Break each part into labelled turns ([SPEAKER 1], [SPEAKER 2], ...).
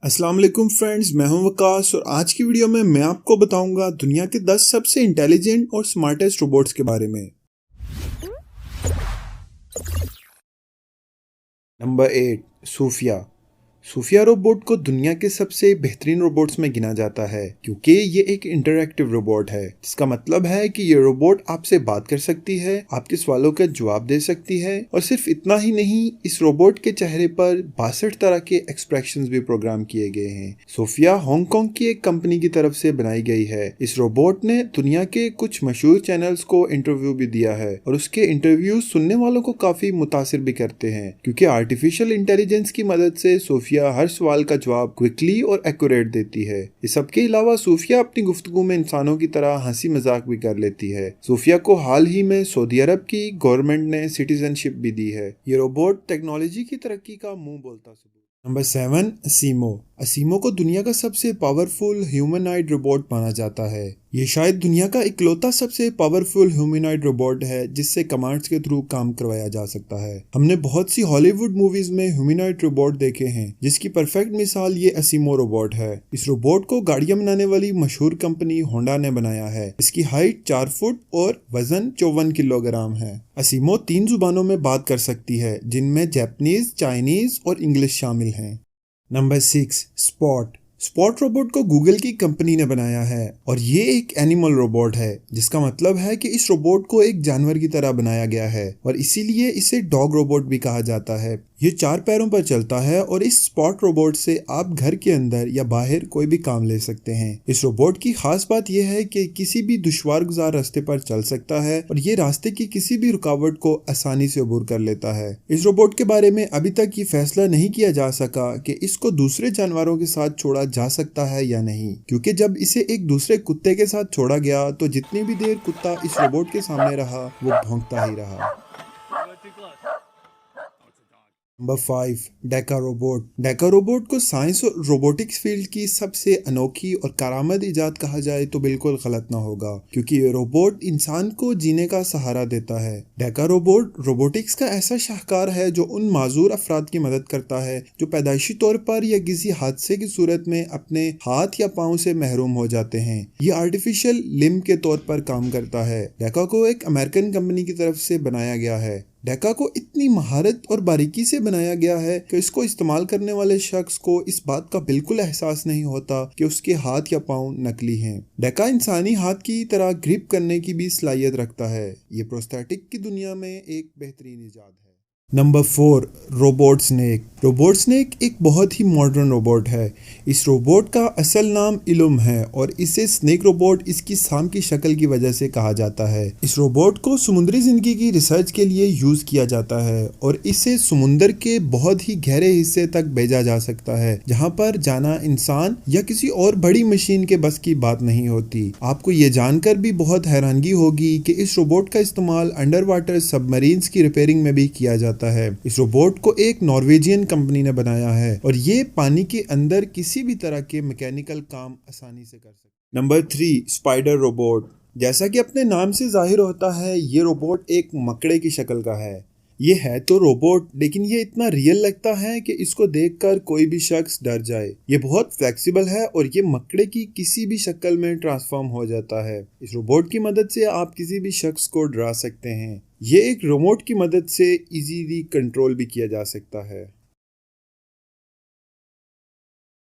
[SPEAKER 1] अस्सलाम वालेकुम फ्रेंड्स, मैं हूं वकास और आज की वीडियो में मैं आपको बताऊंगा दुनिया के 10 सबसे इंटेलिजेंट और स्मार्टेस्ट रोबोट्स के बारे में। नंबर 8, सूफिया। सूफिया रोबोट को दुनिया के सबसे बेहतरीन रोबोट्स में गिना जाता है क्योंकि ये एक इंटरैक्टिव रोबोट है, जिसका मतलब है कि ये रोबोट आपसे बात कर सकती है, आपके सवालों का जवाब दे सकती है और सिर्फ इतना ही नहीं, इस रोबोट के चेहरे पर 62 तरह के एक्सप्रेशंस भी प्रोग्राम किए गए हैं। सूफिया हांगकांग की एक कंपनी की तरफ से बनाई गई है। इस रोबोट ने दुनिया के कुछ मशहूर चैनल्स को इंटरव्यू भी दिया है और उसके इंटरव्यू सुनने वालों को काफी मुतासिर भी करते हैं क्योंकि आर्टिफिशियल इंटेलिजेंस की मदद से सूफिया हर सवाल का जवाब क्विकली और एक्यूरेट देती है। इस सब के अलावा सूफिया अपनी गुफ्तगू में इंसानों की तरह हंसी मजाक भी कर लेती है। सूफिया को हाल ही में सऊदी अरब की गवर्नमेंट ने सिटीजनशिप भी दी है। ये रोबोट टेक्नोलॉजी की तरक्की का मुंह बोलता सबूत। नंबर 7, असीमो। असीमो को दुनिया का सबसे पावरफुल ह्यूमनॉइड रोबोट माना जाता है। ये शायद दुनिया का इकलौता सबसे पावरफुल ह्यूमनॉइड रोबोट है जिससे कमांड्स के थ्रू काम करवाया जा सकता है। हमने बहुत सी हॉलीवुड मूवीज में ह्यूमनॉइड रोबोट देखे हैं, जिसकी परफेक्ट मिसाल ये असीमो रोबोट है। इस रोबोट को गाड़ियां बनाने वाली मशहूर कंपनी होंडा ने बनाया है। इसकी हाइट 4 फुट और वजन 54 किलोग्राम है। असीमो 3 जुबानों में बात कर सकती है, जिनमें जापानीज, चाइनीज और इंग्लिश शामिल हैं। Number 6, spot. स्पॉट रोबोट को गूगल की कंपनी ने बनाया है और ये एक एनिमल रोबोट है, जिसका मतलब है कि इस रोबोट को एक जानवर की तरह बनाया गया है और इसीलिए इसे डॉग रोबोट भी कहा जाता है। ये 4 पैरों पर चलता है और इस स्पॉट रोबोट से आप घर के अंदर या बाहर कोई भी काम ले सकते हैं। इस रोबोट की खास बात यह है कि किसी भी दुश्वार गुजार रास्ते पर चल सकता है और ये रास्ते की किसी भी रुकावट को आसानी से अबूर कर लेता है। इस रोबोट के बारे में अभी तक ये फैसला नहीं किया जा सका कि इसको दूसरे जानवरों के साथ छोड़ा जा सकता है या नहीं, क्योंकि जब इसे एक दूसरे कुत्ते के साथ छोड़ा गया तो जितनी भी देर कुत्ता इस रोबोट के सामने रहा वो भौंकता ही रहा। Number 5, Deka robot. Deka robot को साइंस और रोबोटिक्स फील्ड की सबसे अनोखी और कारामद इजाद कहा जाए तो बिल्कुल गलत ना होगा, क्योंकि ये रोबोट इंसान को जीने का सहारा देता है। डेका रोबोट रोबोटिक्स का ऐसा शाहकार है जो उन माजूर अफराद की मदद करता है जो पैदाइशी तौर पर या किसी हादसे की सूरत में अपने हाथ या पाँव से महरूम हो जाते हैं। ये आर्टिफिशियल लिम्ब के तौर पर काम करता है। डेका को एक अमेरिकन कंपनी की तरफ से बनाया गया है। डेका को इतनी महारत और बारीकी से बनाया गया है कि इसको इस्तेमाल करने वाले शख्स को इस बात का बिल्कुल एहसास नहीं होता कि उसके हाथ या पाँव नकली हैं। डेका इंसानी हाथ की तरह ग्रिप करने की भी सलाहियत रखता है। ये प्रोस्थेटिक की दुनिया में एक बेहतरीन इजाद है। Number 4, robot snake. Robot snake एक बहुत ही मॉडर्न रोबोट है। इस रोबोट का असल नाम इलुम है और इसे स्नेक रोबोट इसकी सांप की शक्ल की वजह से कहा जाता है। इस रोबोट को समुद्री जिंदगी की रिसर्च के लिए यूज किया जाता है और इसे समुद्र के बहुत ही गहरे हिस्से तक भेजा जा सकता है, जहां पर जाना इंसान या किसी और बड़ी मशीन के बस की बात नहीं होती। आपको ये जानकर भी बहुत हैरानगी होगी कि इस रोबोट का इस्तेमाल अंडर वाटर सबमरीन्स की रिपेयरिंग में भी किया जाता है। इस रोबोट को एक नॉर्वेजियन कंपनी ने बनाया है और ये पानी के अंदर किसी भी तरह के मैकेनिकल काम आसानी से कर सकते हैं। Number 3, spider robot. जैसा कि अपने नाम से जाहिर होता है, ये रोबोट एक मकड़े की शक्ल का है। ये है तो रोबोट, लेकिन ये इतना रियल लगता है कि इसको देखकर कोई भी शख्स डर जाए। ये बहुत फ्लेक्सिबल है और ये मकड़े की किसी भी शक्ल में ट्रांसफॉर्म हो जाता है। इस रोबोट की मदद से आप किसी भी शख्स को डरा सकते हैं। ये एक रिमोट की मदद से इजीली कंट्रोल भी किया जा सकता है।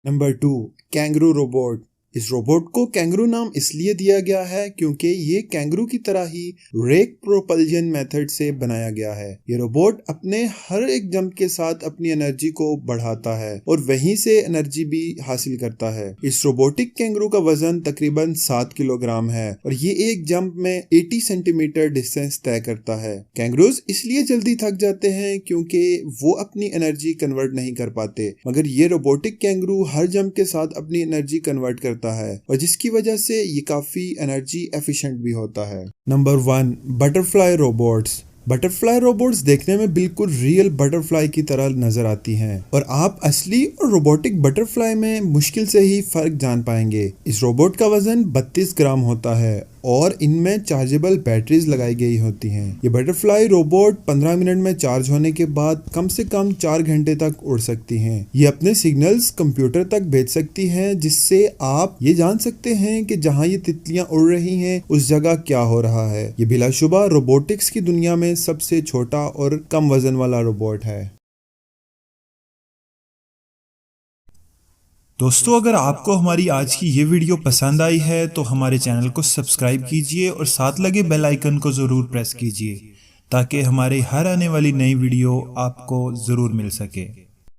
[SPEAKER 1] Number 2, kangaroo robot. इस रोबोट को कैंगरू नाम इसलिए दिया गया है क्योंकि ये कैंगरू की तरह ही रेक प्रोपल्जन मेथड से बनाया गया है। ये रोबोट अपने हर एक जंप के साथ अपनी एनर्जी को बढ़ाता है और वहीं से एनर्जी भी हासिल करता है। इस रोबोटिक कैंगरू का वजन तकरीबन 7 किलोग्राम है और ये एक जंप में 80 सेंटीमीटर डिस्टेंस तय करता है। कैंगरूज इसलिए जल्दी थक जाते हैं क्योंकि वो अपनी एनर्जी कन्वर्ट नहीं कर पाते, मगर ये रोबोटिक कैंगरू हर जंप के साथ अपनी एनर्जी कन्वर्ट करता है और जिसकी वजह से ये काफी एनर्जी एफिशिएंट भी होता है। Number 1, butterfly robots. Butterfly robots देखने में बिल्कुल रियल बटरफ्लाई की तरह नजर आती हैं और आप असली और रोबोटिक बटरफ्लाई में मुश्किल से ही फर्क जान पाएंगे। इस रोबोट का वजन 32 ग्राम होता है और इनमें चार्जेबल बैटरीज लगाई गई होती हैं। ये बटरफ्लाई रोबोट 15 मिनट में चार्ज होने के बाद कम से कम 4 घंटे तक उड़ सकती हैं। ये अपने सिग्नल्स कंप्यूटर तक भेज सकती हैं, जिससे आप ये जान सकते हैं कि जहां ये तितलियां उड़ रही हैं उस जगह क्या हो रहा है। ये बिलाशुबा रोबोटिक्स की दुनिया में सबसे छोटा और कम वजन वाला रोबोट है।
[SPEAKER 2] दोस्तों, अगर आपको हमारी आज की ये वीडियो पसंद आई है तो हमारे चैनल को सब्सक्राइब कीजिए और साथ लगे बेल आइकन को ज़रूर प्रेस कीजिए ताकि हमारे हर आने वाली नई वीडियो आपको ज़रूर मिल सके।